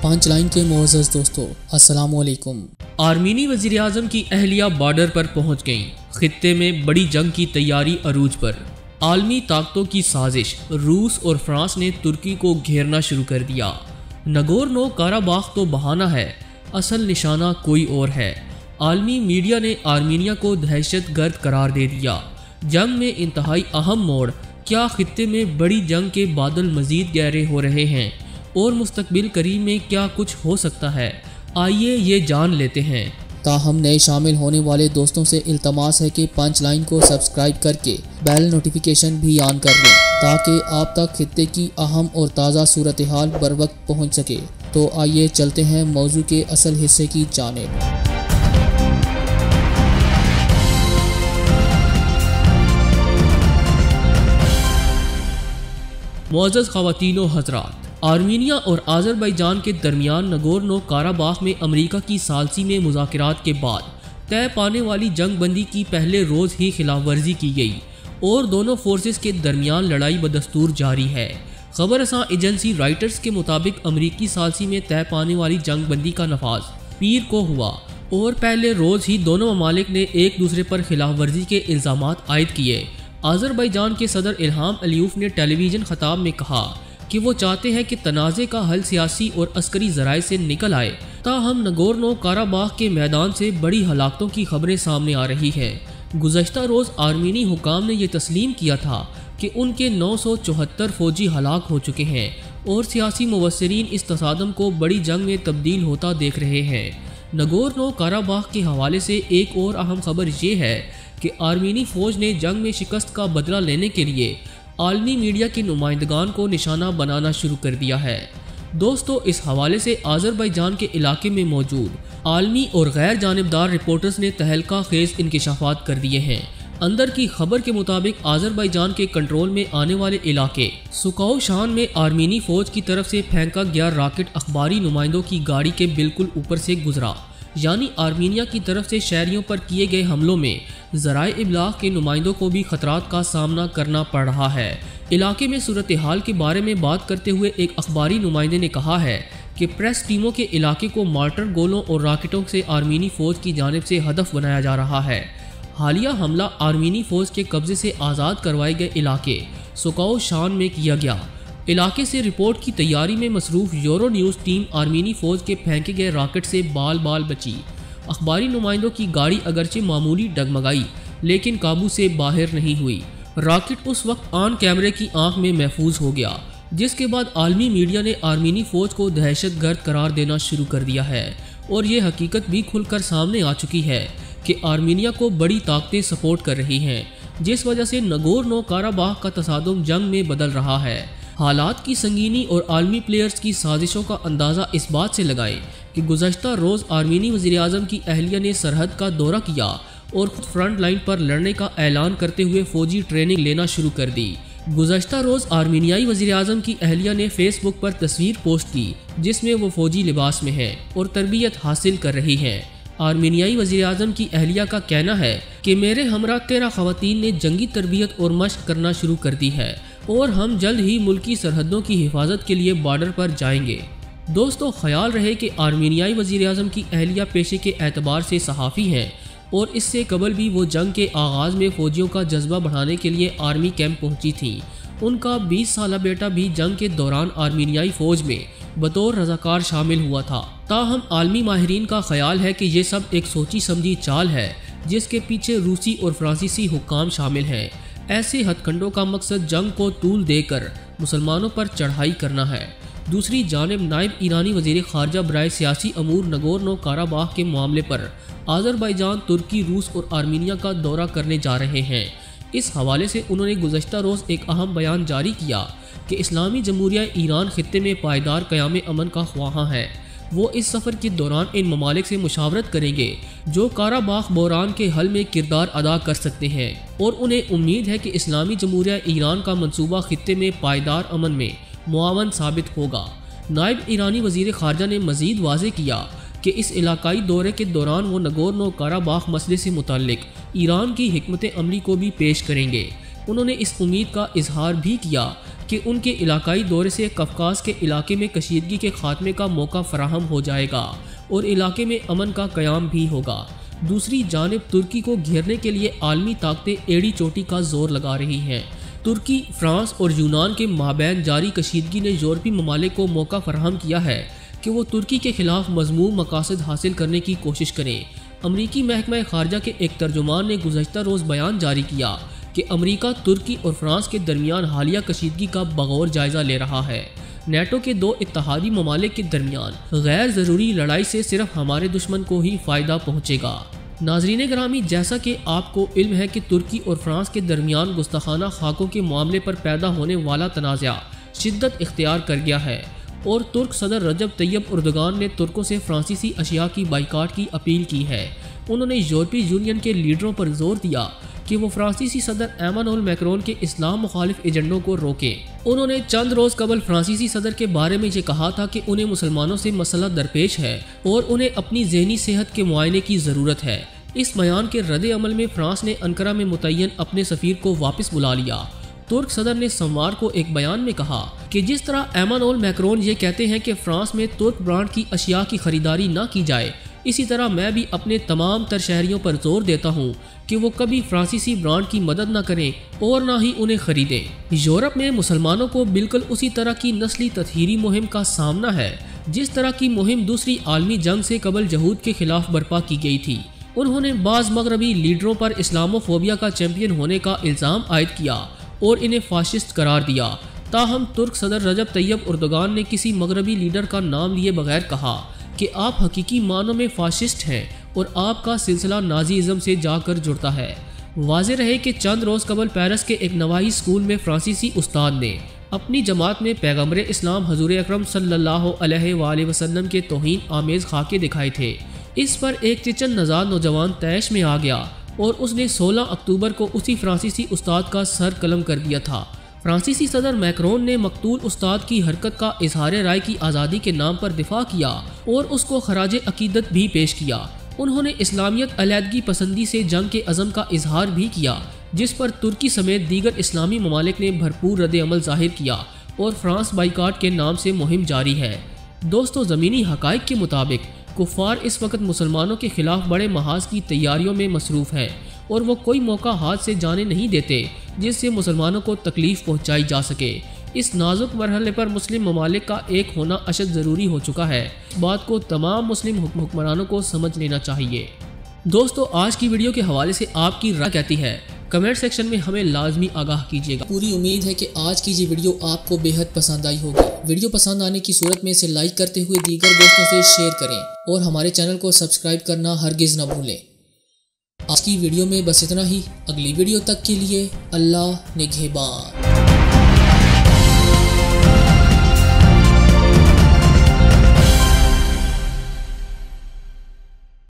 پانچ لائن کے معزز دوستو السلام علیکم۔ آرمینی وزیراعظم کی اہلیہ بارڈر پر پہنچ گئیں۔ خطے میں بڑی جنگ کی تیاری عروج پر۔ عالمی طاقتوں کی سازش، روس اور فرانس نے ترکی کو گھیرنا شروع کر دیا۔ نگورنو کاراباخ تو بہانہ ہے، اصل نشانہ کوئی اور ہے۔ عالمی میڈیا نے آرمینیا کو دہشت گرد قرار دے دیا۔ جنگ میں انتہائی اہم موڑ، کیا خطے میں بڑی جنگ کے بادل مزید گہرے ہو رہے ہیں اور مستقبل قریب میں کیا کچھ ہو سکتا ہے؟ آئیے یہ جان لیتے ہیں۔ تاہم نئے شامل ہونے والے دوستوں سے التماس ہے کہ پانچ لائن کو سبسکرائب کر کے بیل نوٹیفیکیشن بھی آن کر لیں تاکہ آپ تک خطے کی اہم اور تازہ صورتحال بر وقت پہنچ سکے۔ تو آئیے چلتے ہیں موضوع کے اصل حصے کی جانب۔ معزز خواتین و حضرات، آرمینیا اور آذربائیجان کے درمیان نگورنو کاراباخ میں امریکہ کی ثالثی میں مذاکرات کے بعد طے پانے والی جنگ بندی کی پہلے روز ہی خلاف ورزی کی گئی اور دونوں فورسز کے درمیان لڑائی بدستور جاری ہے۔ خبر رساں ایجنسی رائٹرز کے مطابق امریکی ثالثی میں طے پانے والی جنگ بندی کا نفاذ پیر کو ہوا اور پہلے روز ہی دونوں ممالک نے ایک دوسرے پر خلاف ورزی کے الزامات عائد کیے۔ آذربائیجان کے صدر الہام علیوف نے ٹیلی ویژن خطاب میں کہا کہ وہ چاہتے ہیں کہ تنازع کا حل سیاسی اور عسکری ذرائع سے نکل آئے، تاہم نگورنو کاراباخ کے میدان سے بڑی ہلاکتوں کی خبریں سامنے آ رہی ہیں۔ گزشتہ روز آرمینی حکام نے یہ تسلیم کیا تھا کہ ان کے 974 فوجی ہلاک ہو چکے ہیں اور سیاسی مبصرین اس تصادم کو بڑی جنگ میں تبدیل ہوتا دیکھ رہے ہیں۔ نگورنو کاراباخ کے حوالے سے ایک اور اہم خبر یہ ہے کہ آرمینی فوج نے جنگ میں شکست کا بدلہ لینے کے لیے عالمی میڈیا کے نمائندگان کو نشانہ بنانا شروع کر دیا ہے۔ دوستو، اس حوالے سے آذربائیجان کے علاقے میں موجود عالمی اور غیر جانبدار رپورٹرز نے تہلکہ خیز انکشافات کر دیے ہیں۔ اندر کی خبر کے مطابق آذربائیجان کے کنٹرول میں آنے والے علاقے سکاؤ شان میں آرمینی فوج کی طرف سے پھینکا گیا راکٹ اخباری نمائندوں کی گاڑی کے بالکل اوپر سے گزرا، یعنی آرمینیا کی طرف سے شہریوں پر کیے گئے حملوں میں ذرائع ابلاغ کے نمائندوں کو بھی خطرات کا سامنا کرنا پڑ رہا ہے۔ علاقے میں صورتحال کے بارے میں بات کرتے ہوئے ایک اخباری نمائندے نے کہا ہے کہ پریس ٹیموں کے علاقے کو مارٹر گولوں اور راکٹوں سے آرمینی فوج کی جانب سے ہدف بنایا جا رہا ہے۔ حالیہ حملہ آرمینی فوج کے قبضے سے آزاد کروائے گئے علاقے سکاؤ شان میں کیا گیا۔ علاقے سے رپورٹ کی تیاری میں مصروف یورو نیوز ٹیم آرمینی فوج کے پھینکے گئے راکٹ سے بال بال بچی۔ اخباری نمائندوں کی گاڑی اگرچہ معمولی ڈگمگائی لیکن قابو سے باہر نہیں ہوئی۔ راکٹ اس وقت آن کیمرے کی آنکھ میں محفوظ ہو گیا، جس کے بعد عالمی میڈیا نے آرمینی فوج کو دہشت گرد قرار دینا شروع کر دیا ہے اور یہ حقیقت بھی کھل کر سامنے آ چکی ہے کہ آرمینیا کو بڑی طاقتیں سپورٹ کر رہی ہیں، جس وجہ سے نگورنو کاراباخ کا تصادم جنگ میں بدل رہا ہے۔ حالات کی سنگینی اور عالمی پلیئرز کی سازشوں کا اندازہ اس بات سے لگائیں کہ گزشتہ روز آرمینی وزیراعظم کی اہلیہ نے سرحد کا دورہ کیا اور خود فرنٹ لائن پر لڑنے کا اعلان کرتے ہوئے فوجی ٹریننگ لینا شروع کر دی۔ گزشتہ روز آرمینیائی وزیراعظم کی اہلیہ نے فیس بک پر تصویر پوسٹ کی جس میں وہ فوجی لباس میں ہیں اور تربیت حاصل کر رہی ہیں۔ آرمینیائی وزیراعظم کی اہلیہ کا کہنا ہے کہ میرے ہمراہ 13 خواتین نے جنگی تربیت اور مشق کرنا شروع کر دی ہے اور ہم جلد ہی ملکی سرحدوں کی حفاظت کے لیے بارڈر پر جائیں گے۔ دوستو، خیال رہے کہ آرمینیائی وزیراعظم کی اہلیہ پیشے کے اعتبار سے صحافی ہیں اور اس سے قبل بھی وہ جنگ کے آغاز میں فوجیوں کا جذبہ بڑھانے کے لیے آرمی کیمپ پہنچی تھیں۔ ان کا 20 سالہ بیٹا بھی جنگ کے دوران آرمینیائی فوج میں بطور رضاکار شامل ہوا تھا۔ تاہم عالمی ماہرین کا خیال ہے کہ یہ سب ایک سوچی سمجھی چال ہے جس کے پیچھے روسی اور فرانسیسی حکام شامل ہیں۔ ایسے ہتھ کنڈوں کا مقصد جنگ کو طول دے کر مسلمانوں پر چڑھائی کرنا ہے۔ دوسری جانب نائب ایرانی وزیر خارجہ برائے سیاسی امور نگورنو کاراباخ کے معاملے پر آذربائیجان، ترکی، روس اور آرمینیا کا دورہ کرنے جا رہے ہیں۔ اس حوالے سے انہوں نے گزشتہ روز ایک اہم بیان جاری کیا کہ اسلامی جمہوریہ ایران خطے میں پائیدار قیام امن کا خواہاں ہے۔ وہ اس سفر کے دوران ان ممالک سے مشاورت کریں گے جو کاراباخ بحران کے حل میں کردار ادا کر سکتے ہیں اور انہیں امید ہے کہ اسلامی جمہوریہ ایران کا منصوبہ خطے میں پائیدار امن میں معاون ثابت ہوگا۔ نائب ایرانی وزیر خارجہ نے مزید واضح کیا کہ اس علاقائی دورے کے دوران وہ نگورنو کاراباخ مسئلے سے متعلق ایران کی حکمت عملی کو بھی پیش کریں گے۔ انہوں نے اس امید کا اظہار بھی کیا کہ ان کے علاقائی دورے سے قفقاز کے علاقے میں کشیدگی کے خاتمے کا موقع فراہم ہو جائے گا اور علاقے میں امن کا قیام بھی ہوگا۔ دوسری جانب ترکی کو گھیرنے کے لیے عالمی طاقتیں ایڑی چوٹی کا زور لگا رہی ہیں۔ ترکی، فرانس اور یونان کے مابین جاری کشیدگی نے یورپی ممالک کو موقع فراہم کیا ہے کہ وہ ترکی کے خلاف مذموم مقاصد حاصل کرنے کی کوشش کریں۔ امریکی محکمہ خارجہ کے ایک ترجمان نے گزشتہ روز بیان جاری کیا کہ امریکہ ترکی اور فرانس کے درمیان حالیہ کشیدگی کا بغور جائزہ لے رہا ہے۔ نیٹو کے دو اتحادی ممالک کے درمیان غیر ضروری لڑائی سے صرف ہمارے دشمن کو ہی فائدہ پہنچے گا۔ ناظرین گرامی، جیسا کہ آپ کو علم ہے کہ ترکی اور فرانس کے درمیان گستاخانہ خاکوں کے معاملے پر پیدا ہونے والا تنازع شدت اختیار کر گیا ہے اور ترک صدر رجب طیب اردوغان نے ترکوں سے فرانسیسی اشیاء کی بائیکاٹ کی اپیل کی ہے۔ انہوں نے یورپی یونین کے لیڈروں پر زور دیا کہ وہ فرانسیسی صدر ایمانوئل میکرون کے اسلام مخالف ایجنڈوں کو روکیں۔ انہوں نے چند روز قبل فرانسیسی صدر کے بارے میں یہ کہا تھا کہ انہیں مسلمانوں سے مسئلہ درپیش ہے اور انہیں اپنی ذہنی صحت کے معائنے کی ضرورت ہے۔ اس بیان کے رد عمل میں فرانس نے انقرہ میں متعین اپنے سفیر کو واپس بلا لیا۔ ترک صدر نے سوموار کو ایک بیان میں کہا کہ جس طرح ایمانوئل میکرون یہ کہتے ہیں کہ فرانس میں ترک برانڈ کی اشیاء کی خریداری نہ کی جائے، اسی طرح میں بھی اپنے تمام تر شہریوں پر زور دیتا ہوں کہ وہ کبھی فرانسیسی برانڈ کی مدد نہ کریں اور نہ ہی انہیں خریدیں۔ یورپ میں مسلمانوں کو بالکل اسی طرح کی نسلی تطہیری مہم کا سامنا ہے جس طرح کی مہم دوسری عالمی جنگ سے قبل یہود کے خلاف برپا کی گئی تھی۔ انہوں نے بعض مغربی لیڈروں پر اسلامو فوبیا کا چیمپئن ہونے کا الزام عائد کیا اور انہیں فاشسٹ قرار دیا۔ تاہم ترک صدر رجب طیب اردوغان نے کسی مغربی لیڈر کا نام لیے بغیر کہا کہ آپ حقیقی معنوں میں فاشسٹ ہیں اور آپ کا سلسلہ نازی ازم سے جا کر جڑتا ہے۔ واضح رہے کہ چند روز قبل پیرس کے ایک نواحی اسکول میں فرانسیسی استاد نے اپنی جماعت میں پیغمبر اسلام حضور اکرم صلی اللہ علیہ وآلہ وسلم کے توہین آمیز خاکے دکھائے تھے۔ اس پر ایک چچن نژاد نوجوان طیش میں آ گیا اور اس نے 16 اکتوبر کو اسی فرانسیسی استاد کا سر قلم کر دیا تھا۔ فرانسیسی صدر میکرون نے مقتول استاد کی حرکت کا اظہار رائے کی آزادی کے نام پر دفاع کیا اور اس کو خراج عقیدت بھی پیش کیا۔ انہوں نے اسلامیت علیحدگی پسندی سے جنگ کے عزم کا اظہار بھی کیا، جس پر ترکی سمیت دیگر اسلامی ممالک نے بھرپور رد عمل ظاہر کیا اور فرانس بائیکاٹ کے نام سے مہم جاری ہے۔ دوستو، زمینی حقائق کے مطابق کفار اس وقت مسلمانوں کے خلاف بڑے محاذ کی تیاریوں میں مصروف ہیں اور وہ کوئی موقع ہاتھ سے جانے نہیں دیتے جس سے مسلمانوں کو تکلیف پہنچائی جا سکے۔ اس نازک مرحلے پر مسلم ممالک کا ایک ہونا اشد ضروری ہو چکا ہے۔ اس بات کو تمام مسلم حکمرانوں کو سمجھ لینا چاہیے۔ دوستو، آج کی ویڈیو کے حوالے سے آپ کی رائے کہتی ہے؟ کمنٹ سیکشن میں ہمیں لازمی آگاہ کیجیے گا۔ پوری امید ہے کہ آج کی یہ ویڈیو آپ کو بے حد پسند آئی ہوگی۔ ویڈیو پسند آنے کی صورت میں اسے لائک کرتے ہوئے دیگر دوستوں سے شیئر کریں اور ہمارے چینل کو سبسکرائب کرنا ہرگز نہ بھولیں۔ آج کی ویڈیو میں بس اتنا ہی۔ اگلی ویڈیو تک کے لیے اللہ نگہبان۔